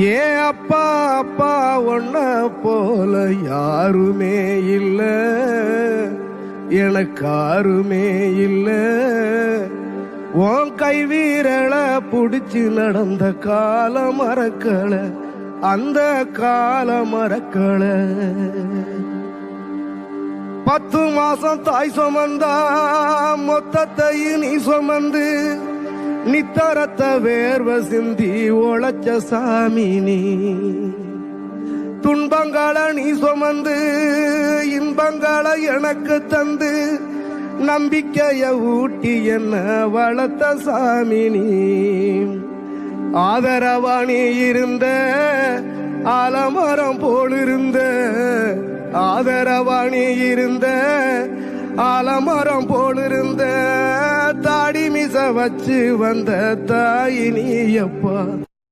ஏ அப்பா அப்பா ஒன்ன போல யாருமே இல்ல, எனக்காருமே இல்ல. உன் கை வீரல புடிச்சு நடந்த கால மறக்கல, அந்த கால மறக்கல. 10 மாசம் தாய் சுமந்தா மொத்தத்தையும் நீ சுமந்து நித்தரத்த வேர்வ சிந்தி ஒளச்ச சாமி நீ. துன்பங்களை நீ சுமந்து இன்பங்களை எனக்கு தந்து நம்பிக்கைய ஊட்டி என்ன வளர்த்த சாமி நீ. ஆதரவா நீ இருந்த ஆலமரம் போலிருந்த, ஆதரவா நீ இருந்த ஆலமரம் போலிருந்த, தாடி மிச வச்சு வந்த தாயினியப்பா.